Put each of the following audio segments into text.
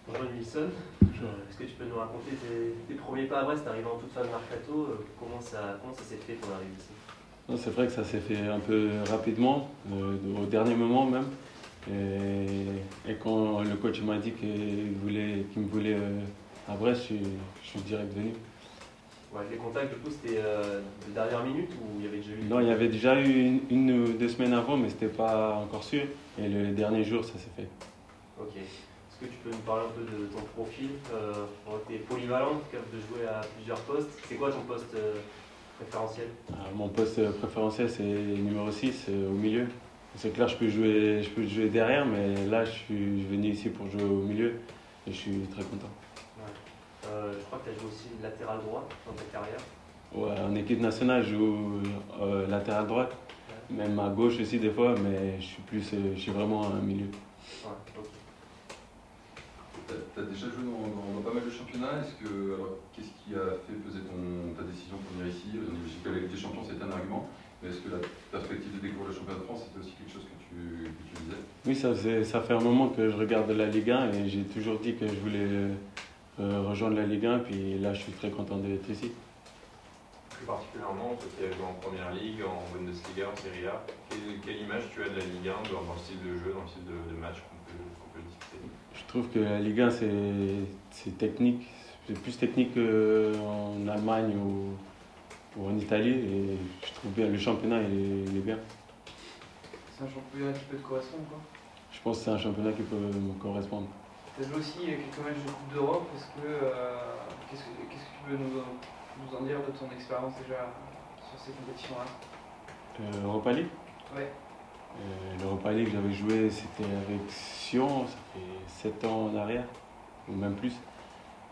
Bonjour Wilson, est-ce que tu peux nous raconter tes premiers pas à Brest, t'es arrivé en toute fin de mercato, comment ça s'est fait ton arrivée ici? Non, c'est vrai que ça s'est fait un peu rapidement, au dernier moment même. Et quand le coach m'a dit qu'il me voulait à Brest, je suis direct venu. Ouais, les contacts du coup c'était de dernière minute ou il y avait déjà eu? Non, il y avait déjà eu une ou deux semaines avant, mais c'était pas encore sûr. Et le dernier jour, ça s'est fait. Ok. Est-ce que tu peux nous parler un peu de ton profil? Tu es polyvalent, capable de jouer à plusieurs postes. C'est quoi ton poste préférentiel? Mon poste préférentiel, c'est numéro 6 au milieu. C'est clair, je peux jouer derrière, mais là, je suis venu ici pour jouer au milieu et je suis très content. Ouais. Je crois que tu as joué aussi latéral droit dans ta carrière. Ouais, en équipe nationale, je joue latéral droite, même à gauche aussi des fois, mais je suis vraiment un milieu. Ouais, ok. Tu as déjà joué dans pas mal de championnats. Qu'est-ce qui a fait peser ta décision pour venir ici? Je sais que la Ligue des Champions, c'est un argument, mais est-ce que la perspective de découvrir le championnat de France, c'était aussi quelque chose que tu disais? Oui, ça fait un moment que je regarde la Ligue 1 et j'ai toujours dit que je voulais rejoindre la Ligue 1, puis là, je suis très content d'être ici. Plus particulièrement, toi qui as joué en Première Ligue, en Bundesliga, en Serie A, quelle image tu as de la Ligue 1 dans le style de jeu, dans le style de match qu'on peut discuter? Je trouve que la Ligue 1, c'est technique. C'est plus technique qu'en Allemagne ou en Italie. Et je trouve bien, le championnat, il est bien. C'est un championnat qui peut te correspondre, quoi. Je pense que c'est un championnat qui peut me correspondre. Tu as joué aussi quelques matchs de Coupe d'Europe. Qu'est-ce que tu peux nous en dire de ton expérience déjà sur ces compétitions-là? Europa League? Ouais. L'Europa League, j'avais joué, c'était avec Sion, ça fait 7 ans en arrière, ou même plus.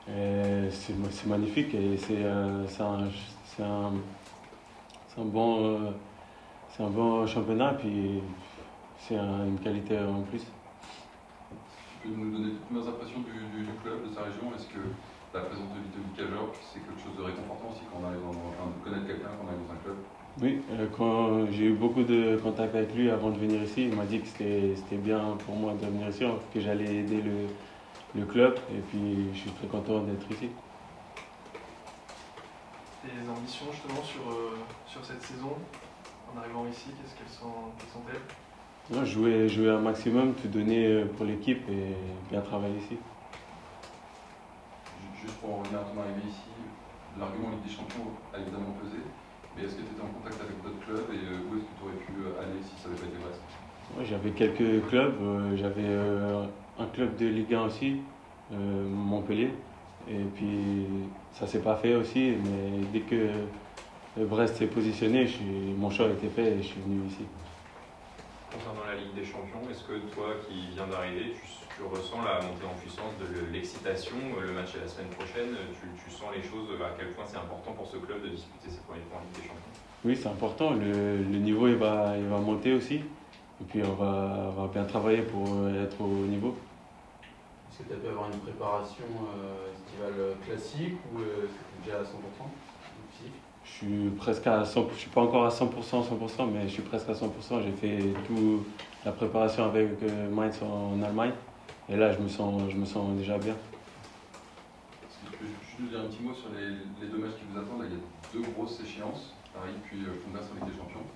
C'est magnifique et c'est un bon championnat, puis c'est une qualité en plus. Tu peux nous donner tes premières impressions du club, de sa région? Est-ce que la présence de Vito Vicajor, c'est quelque chose de réconfortant aussi quand on arrive de connaître quelqu'un, quand on arrive dans un club? Oui, quand j'ai eu beaucoup de contacts avec lui avant de venir ici, il m'a dit que c'était bien pour moi de venir ici, que j'allais aider le club, et puis je suis très content d'être ici. Tes ambitions justement sur cette saison, en arrivant ici, quelles sont-elles? Non, jouer un maximum, tout donner pour l'équipe et bien travailler ici. Juste pour en revenir à ton arrivée ici, l'argument Ligue des Champions a évidemment pesé, mais est-ce que tu étais en contact avec d'autres clubs et où est-ce que tu aurais pu aller si ça n'avait pas été Brest? Ouais, j'avais quelques clubs, j'avais un club de Ligue 1 aussi, Montpellier, et puis ça s'est pas fait aussi, mais dès que Brest s'est positionné, mon choix a été fait et je suis venu ici. Concernant la Ligue des Champions, est-ce que toi qui viens d'arriver, tu ressens la montée en puissance de l'excitation? Le match est la semaine prochaine, tu sens les choses, à quel point c'est important pour ce club de disputer ses premiers points en Ligue des Champions? Oui, c'est important, le niveau il va monter aussi, et puis on va bien travailler pour être au niveau. Est-ce que tu as pu avoir une préparation estivale classique ou est-ce que tu es déjà à 100% physique? Je suis presque à 100%, je suis pas encore à 100%, mais je suis presque à 100%. J'ai fait toute la préparation avec Mainz en Allemagne, et là je me sens déjà bien. Est-ce que tu peux juste nous dire un petit mot sur les deux matchs qui vous attendent? Là, il y a deux grosses échéances, Paris puis Foundas en Ligue des Champions.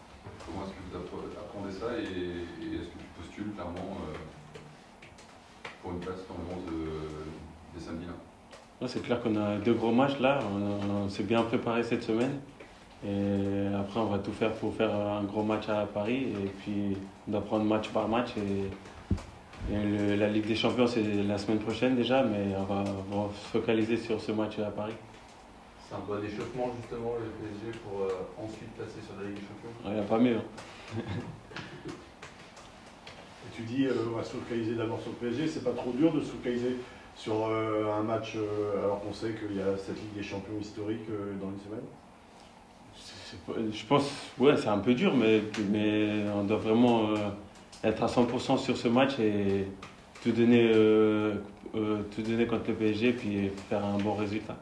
Comment est-ce que vous appréhendez ça et est-ce que tu postules clairement pour une place dans le 11 des samedis là? C'est clair qu'on a deux gros matchs là, on s'est bien préparé cette semaine, et après on va tout faire pour faire un gros match à Paris, et puis on doit prendre match par match, et la Ligue des Champions c'est la semaine prochaine déjà, mais on va se focaliser sur ce match à Paris. C'est un bon échauffement justement le PSG pour ensuite passer sur la Ligue des Champions. Il n'y a pas mieux. Hein. Et tu dis on va se focaliser d'abord sur le PSG, c'est pas trop dur de se focaliser sur un match alors qu'on sait qu'il y a cette Ligue des Champions historique dans une semaine? Je pense, ouais, c'est un peu dur, mais on doit vraiment être à 100% sur ce match et tout donner contre le PSG, puis faire un bon résultat.